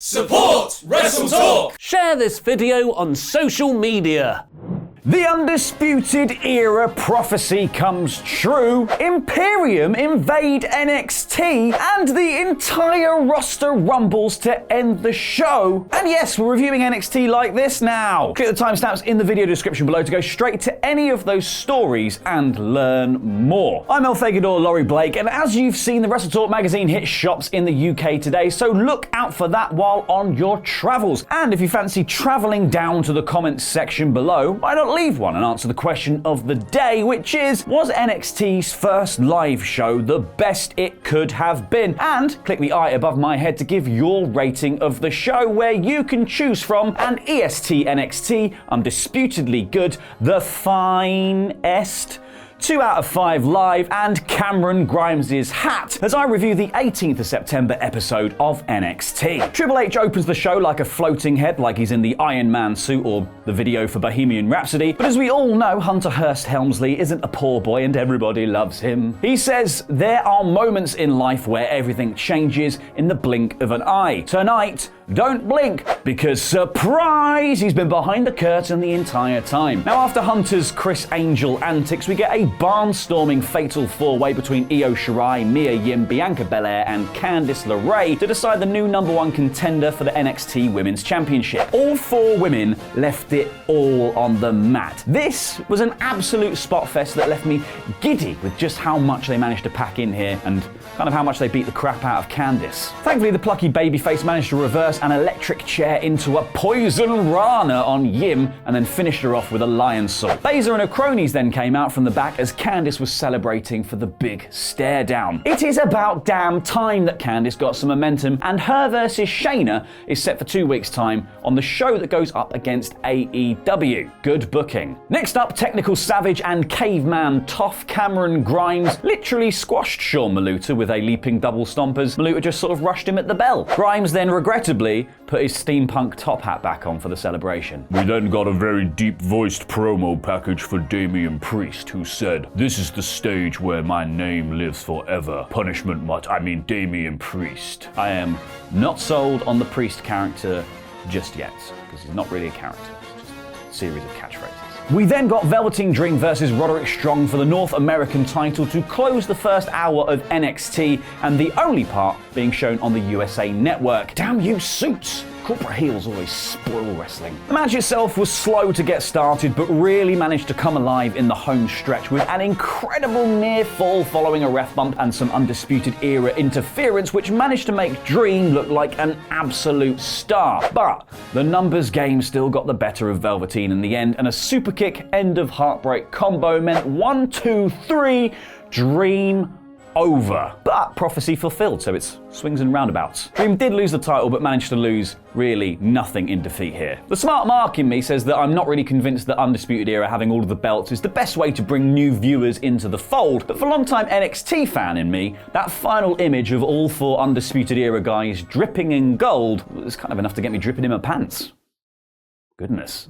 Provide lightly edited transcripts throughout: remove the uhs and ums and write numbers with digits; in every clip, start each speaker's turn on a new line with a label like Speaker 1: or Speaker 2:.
Speaker 1: Support WrestleTalk!
Speaker 2: Share this video on social media.
Speaker 3: The Undisputed Era prophecy comes true. Imperium invade NXT and the entire roster rumbles to end the show. And yes, we're reviewing NXT like this now. Click the timestamps in the video description below to go straight to any of those stories and learn more. I'm El Fagador Laurie Blake, and as you've seen, the WrestleTalk Magazine hit shops in the UK today, so look out for that while on your travels. And if you fancy traveling down to the comments section below, why not leave one and answer the question of the day, which is, was NXT's first live show the best it could have been? And click the eye above my head to give your rating of the show, where you can choose from an EST NXT, undisputedly good, the finest, 2 out of 5 live, and Cameron Grimes' hat, as I review the 18th of September episode of NXT. Triple H opens the show like a floating head, like he's in the Iron Man suit or the video for Bohemian Rhapsody, but as we all know, Hunter Hearst Helmsley isn't a poor boy and everybody loves him. He says, there are moments in life where everything changes in the blink of an eye. Tonight, don't blink, because surprise, he's been behind the curtain the entire time. Now, after Hunter's Chris Angel antics, we get a barnstorming fatal four-way between Io Shirai, Mia Yim, Bianca Belair, and Candice LeRae to decide the new #1 contender for the NXT Women's Championship. All 4 women left it all on the mat. This was an absolute spot fest that left me giddy with just how much they managed to pack in here and kind of how much they beat the crap out of Candice. Thankfully, the plucky babyface managed to reverse an electric chair into a poison Rana on Yim and then finished her off with a lion saw. Baszler and her cronies then came out from the back as Candice was celebrating for the big stare down. It is about damn time that Candice got some momentum, and her versus Shayna is set for 2 weeks' time on the show that goes up against AEW. Good booking. Next up, Technical Savage and Caveman Tough Cameron Grimes literally squashed Sean Maluta with a leaping double stompers. Maluta just sort of rushed him at the bell. Grimes then regrettably put his steampunk top hat back on for the celebration.
Speaker 4: We then got a very deep-voiced promo package for Damian Priest, who said, "This is the stage where my name lives forever. Punishment Damian Priest."
Speaker 3: I am not sold on the Priest character just yet, because he's not really a character. It's just a series of catchphrases. We then got Velveteen Dream versus Roderick Strong for the North American title to close the first hour of NXT, and the only part being shown on the USA Network. Damn you, suits! Corporate heels always spoil wrestling. The match itself was slow to get started, but really managed to come alive in the home stretch with an incredible near fall following a ref bump and some Undisputed Era interference, which managed to make Dream look like an absolute star. But the numbers game still got the better of Velveteen in the end, and a super kick end of heartbreak combo meant 1, 2, 3, Dream over. But prophecy fulfilled, so it's swings and roundabouts. Dream did lose the title, but managed to lose really nothing in defeat here. The smart mark in me says that I'm not really convinced that Undisputed Era having all of the belts is the best way to bring new viewers into the fold, but for long-time NXT fan in me, that final image of all 4 Undisputed Era guys dripping in gold was kind of enough to get me dripping in my pants. Goodness.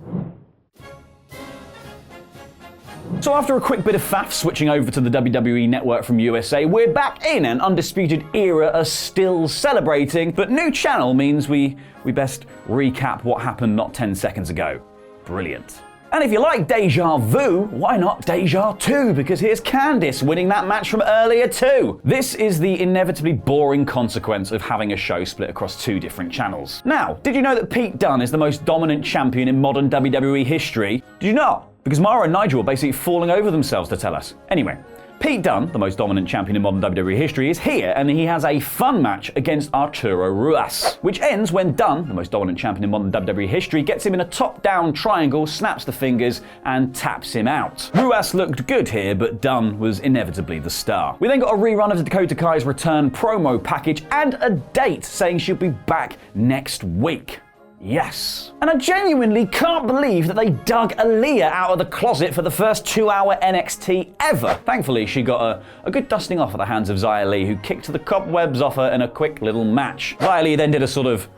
Speaker 3: So after a quick bit of faff switching over to the WWE Network from USA, we're back in, and Undisputed Era are still celebrating, but new channel means we best recap what happened not 10 seconds ago. Brilliant. And if you like Deja Vu, why not Deja 2? Because here's Candice winning that match from earlier too. This is the inevitably boring consequence of having a show split across 2 different channels. Now, did you know that Pete Dunne is the most dominant champion in modern WWE history? Did you not? Because Mara and Nigel are basically falling over themselves to tell us. Anyway, Pete Dunne, the most dominant champion in modern WWE history, is here, and he has a fun match against Arturo Ruas, which ends when Dunne, the most dominant champion in modern WWE history, gets him in a top-down triangle, snaps the fingers, and taps him out. Ruas looked good here, but Dunne was inevitably the star. We then got a rerun of Dakota Kai's return promo package and a date saying she'll be back next week. Yes. And I genuinely can't believe that they dug Aaliyah out of the closet for the first 2-hour NXT ever. Thankfully, she got a good dusting off at the hands of Xia Li, who kicked the cobwebs off her in a quick little match. Xia Li then did a sort of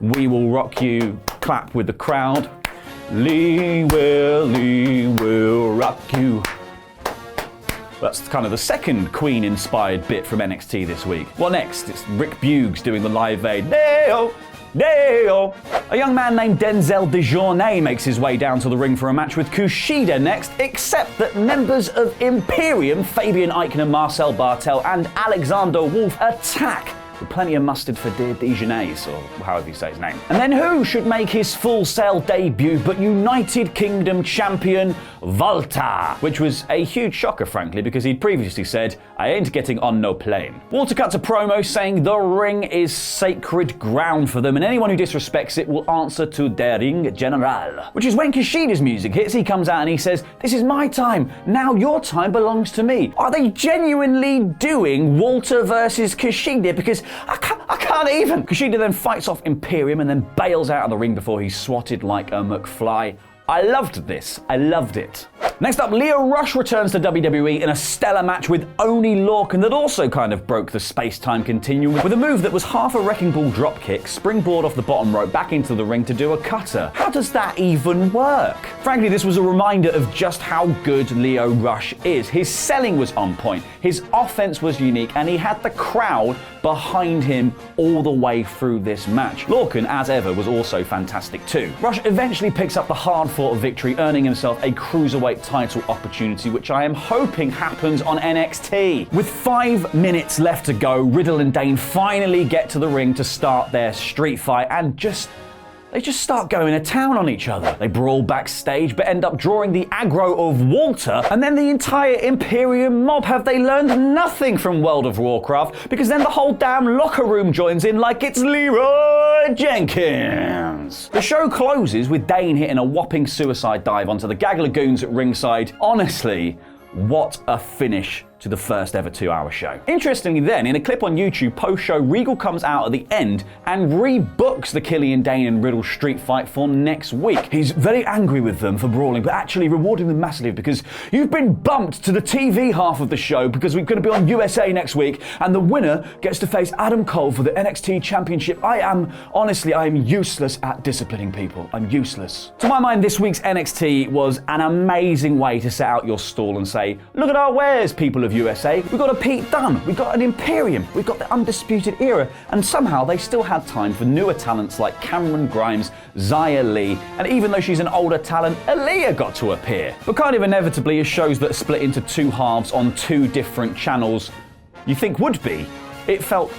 Speaker 3: "We Will Rock You" clap with the crowd. Li will rock you. That's kind of the second Queen-inspired bit from NXT this week. What next? It's Rick Buggs doing the Live Aid. Day-o, Deal. A young man named Denzel DeJournay makes his way down to the ring for a match with Kushida next, except that members of Imperium, Fabian Eichner, Marcel Bartel, and Alexander Wolf attack with plenty of mustard for Dejanay's, or however you say his name. And then who should make his Full Sail debut but United Kingdom champion Walter, which was a huge shocker, frankly, because he'd previously said, "I ain't getting on no plane." Walter cuts a promo saying the ring is sacred ground for them, and anyone who disrespects it will answer to their ring general. Which is when Kushida's music hits, he comes out and he says, "This is my time, now your time belongs to me." Are they genuinely doing Walter versus Kushida? Because I can't even. Kushida then fights off Imperium and then bails out of the ring before he's swatted like a McFly. I loved this. I loved it. Next up, Lio Rush returns to WWE in a stellar match with Oney Lorcan that also kind of broke the space-time continuum with a move that was half a wrecking ball dropkick, springboard off the bottom rope back into the ring to do a cutter. How does that even work? Frankly, this was a reminder of just how good Lio Rush is. His selling was on point, his offense was unique, and he had the crowd behind him all the way through this match. Lorcan, as ever, was also fantastic too. Rush eventually picks up the hard-fought victory, earning himself a cruiserweight title opportunity, which I am hoping happens on NXT. With 5 minutes left to go, Riddle and Dane finally get to the ring to start their street fight, and they just start going to town on each other. They brawl backstage, but end up drawing the aggro of Walter, and then the entire Imperium mob. Have they learned nothing from World of Warcraft? Because then the whole damn locker room joins in like it's Leroy Jenkins. The show closes with Dane hitting a whopping suicide dive onto the gaggle of goons at ringside. Honestly, what a finish to the first ever 2-hour show. Interestingly then, in a clip on YouTube post-show, Regal comes out at the end and rebooks the Killian Dane and Riddle street fight for next week. He's very angry with them for brawling, but actually rewarding them massively because you've been bumped to the TV half of the show because we're going to be on USA next week, and the winner gets to face Adam Cole for the NXT Championship. I am useless at disciplining people. I'm useless. To my mind, this week's NXT was an amazing way to set out your stall and say, look at our wares, people of USA. We've got a Pete Dunne, we've got an Imperium, we've got the Undisputed Era, and somehow they still had time for newer talents like Cameron Grimes, Xia Li, and even though she's an older talent, Aaliyah got to appear. But kind of inevitably, as shows that are split into 2 halves on 2 different channels you think would be, it felt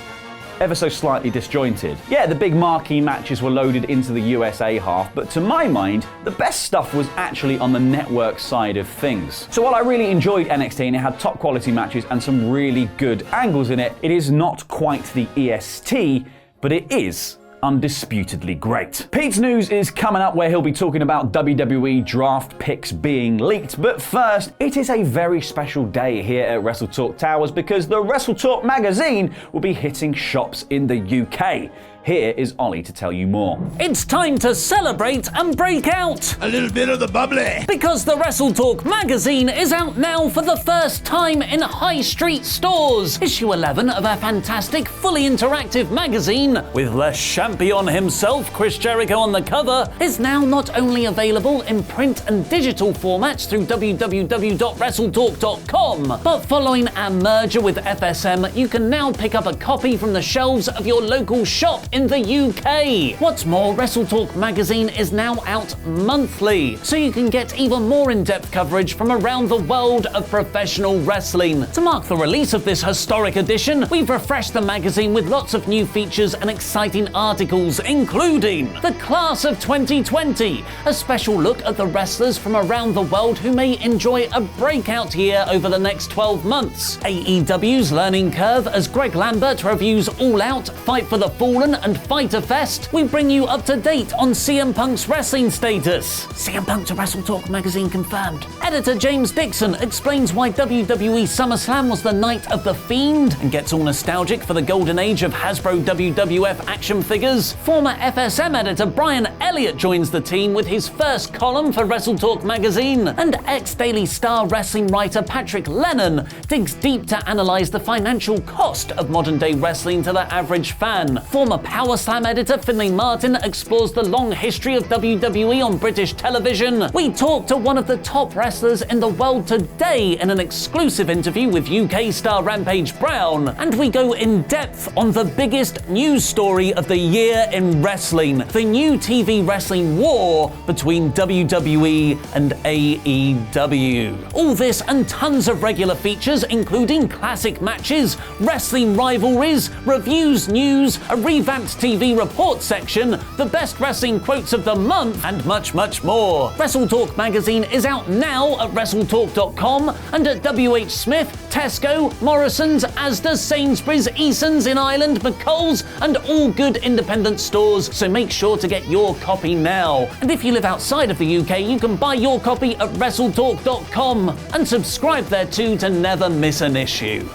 Speaker 3: ever so slightly disjointed. Yeah, the big marquee matches were loaded into the USA half, but to my mind, the best stuff was actually on the network side of things. So while I really enjoyed NXT and it had top quality matches and some really good angles in it, it is not quite the EST, but it is undisputedly great. Pete's news is coming up, where he'll be talking about WWE draft picks being leaked, but first, it is a very special day here at WrestleTalk Towers because the WrestleTalk Magazine will be hitting shops in the UK. Here is Ollie to tell you more.
Speaker 2: It's time to celebrate and break out!
Speaker 1: A little bit of the bubbly.
Speaker 2: Because the WrestleTalk Magazine is out now for the first time in high street stores. Issue 11 of our fantastic, fully interactive magazine, with Le Champion himself, Chris Jericho, on the cover, is now not only available in print and digital formats through www.wrestletalk.com, but following our merger with FSM, you can now pick up a copy from the shelves of your local shop in the UK. What's more, WrestleTalk Magazine is now out monthly, so you can get even more in-depth coverage from around the world of professional wrestling. To mark the release of this historic edition, we've refreshed the magazine with lots of new features and exciting articles, including the Class of 2020, a special look at the wrestlers from around the world who may enjoy a breakout year over the next 12 months, AEW's Learning Curve as Greg Lambert reviews All Out, Fight for the Fallen, and Fighter Fest. We bring you up to date on CM Punk's wrestling status. CM Punk to WrestleTalk Magazine confirmed. Editor James Dixon explains why WWE SummerSlam was the night of the Fiend and gets all nostalgic for the golden age of Hasbro WWF action figures. Former FSM editor Brian Elliott joins the team with his first column for WrestleTalk Magazine, and ex-Daily Star wrestling writer Patrick Lennon digs deep to analyze the financial cost of modern-day wrestling to the average fan. Former Power Slam editor Finlay Martin explores the long history of WWE on British television. We talk to one of the top wrestlers in the world today in an exclusive interview with UK star Rampage Brown. And we go in depth on the biggest news story of the year in wrestling, the new TV wrestling war between WWE and AEW. All this and tons of regular features, including classic matches, wrestling rivalries, reviews, news, a revamped TV report section, the best wrestling quotes of the month, and much, much more. WrestleTalk Magazine is out now at WrestleTalk.com and at WH Smith, Tesco, Morrison's, Asda, Sainsbury's, Eason's in Ireland, McColl's, and all good independent stores, so make sure to get your copy now. And if you live outside of the UK, you can buy your copy at WrestleTalk.com and subscribe there too to never miss an issue.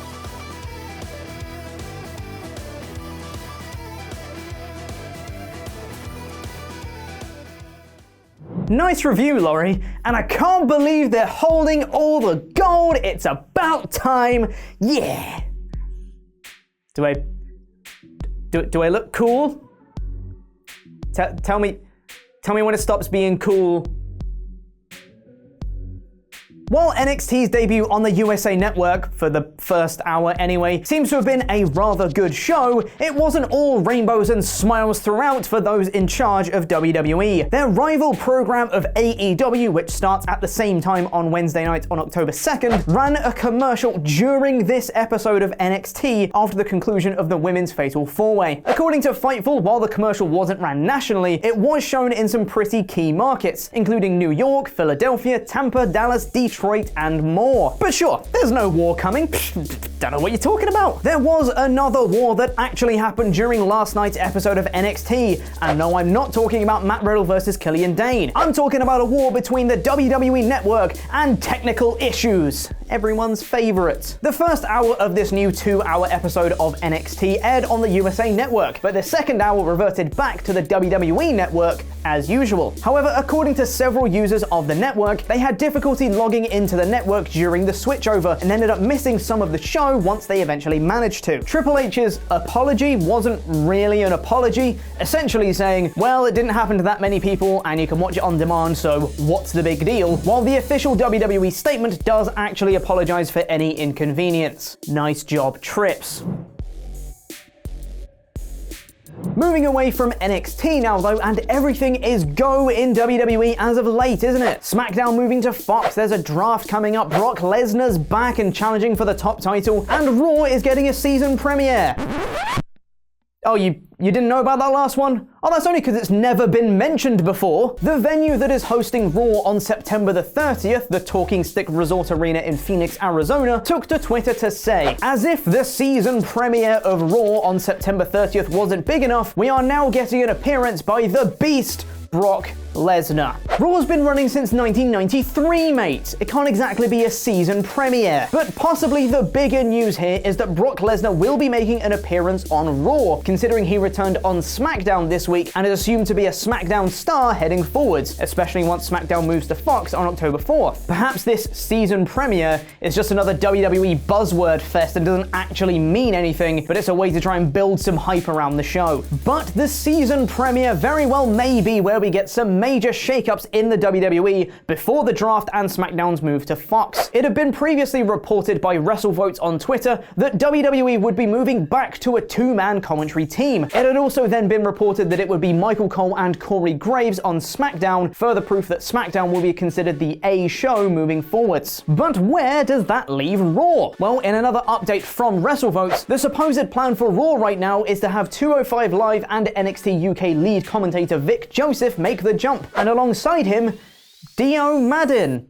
Speaker 5: Nice review, Laurie, and I can't believe they're holding all the gold. It's about time. Yeah. Do I look cool? Tell me when it stops being cool. While NXT's debut on the USA Network, for the first hour anyway, seems to have been a rather good show, it wasn't all rainbows and smiles throughout for those in charge of WWE. Their rival program of AEW, which starts at the same time on Wednesday night on October 2nd, ran a commercial during this episode of NXT after the conclusion of the Women's Fatal 4-Way. According to Fightful, while the commercial wasn't ran nationally, it was shown in some pretty key markets, including New York, Philadelphia, Tampa, Dallas, Detroit, and more. But sure, there's no war coming. Don't know what you're talking about. There was another war that actually happened during last night's episode of NXT. And no, I'm not talking about Matt Riddle versus Killian Dane. I'm talking about a war between the WWE Network and technical issues. Everyone's favorite. The first hour of this new 2-hour episode of NXT aired on the USA Network, but the second hour reverted back to the WWE Network as usual. However, according to several users of the network, they had difficulty logging into the network during the switchover and ended up missing some of the show once they eventually managed to. Triple H's apology wasn't really an apology, essentially saying, well, it didn't happen to that many people and you can watch it on demand, so what's the big deal? While the official WWE statement does actually apologize for any inconvenience. Nice job, Trips. Moving away from NXT now though, and everything is go in WWE as of late, isn't it? SmackDown moving to Fox, there's a draft coming up, Brock Lesnar's back and challenging for the top title, and Raw is getting a season premiere. Oh, you didn't know about that last one? Oh, that's only because it's never been mentioned before. The venue that is hosting Raw on September the 30th, the Talking Stick Resort Arena in Phoenix, Arizona, took to Twitter to say, as if the season premiere of Raw on September 30th wasn't big enough, we are now getting an appearance by the Beast, Brock Lesnar. Raw's been running since 1993, mate. It can't exactly be a season premiere. But possibly the bigger news here is that Brock Lesnar will be making an appearance on Raw, considering he returned on SmackDown this week and is assumed to be a SmackDown star heading forwards, especially once SmackDown moves to Fox on October 4th. Perhaps this season premiere is just another WWE buzzword fest and doesn't actually mean anything, but it's a way to try and build some hype around the show. But the season premiere very well may be where we get some major shakeups in the WWE before the draft and SmackDown's move to Fox. It had been previously reported by WrestleVotes on Twitter that WWE would be moving back to a two-man commentary team. It had also then been reported that it would be Michael Cole and Corey Graves on SmackDown, further proof that SmackDown will be considered the A show moving forwards. But where does that leave Raw? Well, in another update from WrestleVotes, the supposed plan for Raw right now is to have 205 Live and NXT UK lead commentator Vic Joseph make the jump, and alongside him, Dio Madden.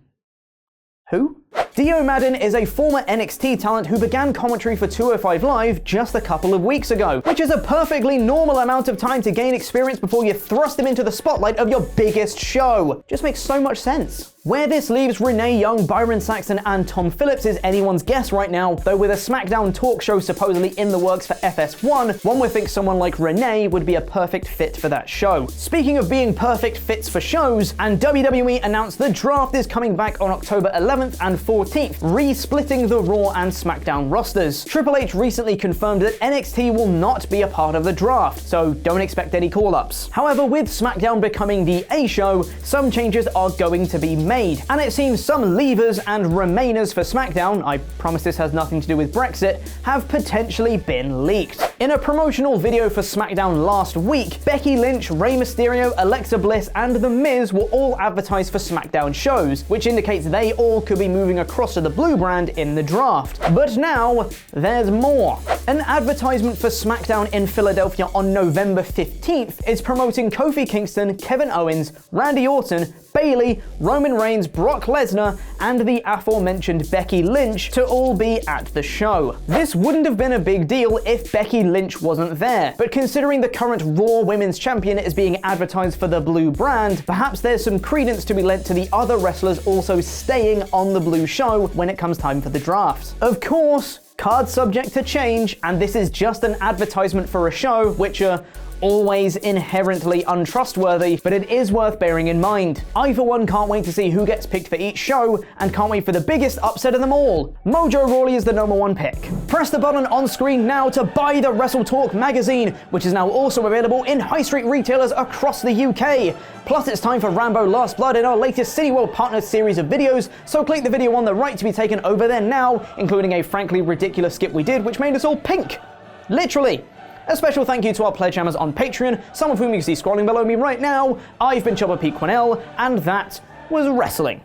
Speaker 5: Who? Dio Madden is a former NXT talent who began commentary for 205 Live just a couple of weeks ago, which is a perfectly normal amount of time to gain experience before you thrust him into the spotlight of your biggest show. Just makes so much sense. Where this leaves Renee Young, Byron Saxton, and Tom Phillips is anyone's guess right now, though with a SmackDown talk show supposedly in the works for FS1, one would think someone like Renee would be a perfect fit for that show. Speaking of being perfect fits for shows, and WWE announced the draft is coming back on October 11th and 14th, re-splitting the Raw and SmackDown rosters. Triple H recently confirmed that NXT will not be a part of the draft, so don't expect any call-ups. However, with SmackDown becoming the A show, some changes are going to be made, and it seems some leavers and remainers for SmackDown, I promise this has nothing to do with Brexit, have potentially been leaked. In a promotional video for SmackDown last week, Becky Lynch, Rey Mysterio, Alexa Bliss, and The Miz were all advertised for SmackDown shows, which indicates they all could be moving across to the Blue brand in the draft. But now, there's more. An advertisement for SmackDown in Philadelphia on November 15th is promoting Kofi Kingston, Kevin Owens, Randy Orton, Bayley, Roman Reigns, Brock Lesnar, and the aforementioned Becky Lynch to all be at the show. This wouldn't have been a big deal if Becky Lynch wasn't there, but considering the current Raw Women's Champion is being advertised for the Blue brand, perhaps there's some credence to be lent to the other wrestlers also staying on the Blue show when it comes time for the draft. Of course, cards subject to change, and this is just an advertisement for a show, which are always inherently untrustworthy, but it is worth bearing in mind. I for one can't wait to see who gets picked for each show, and can't wait for the biggest upset of them all. Mojo Rawley is the #1 pick. Press the button on screen now to buy the WrestleTalk magazine, which is now also available in high street retailers across the UK. Plus, it's time for Rambo Last Blood in our latest Cineworld partnered series of videos, so click the video on the right to be taken over there now, including a frankly ridiculous skip we did which made us all pink. Literally. A special thank you to our pledge hammers on Patreon, some of whom you can see scrolling below me right now. I've been Chopper Pete Quinnell, and that was wrestling.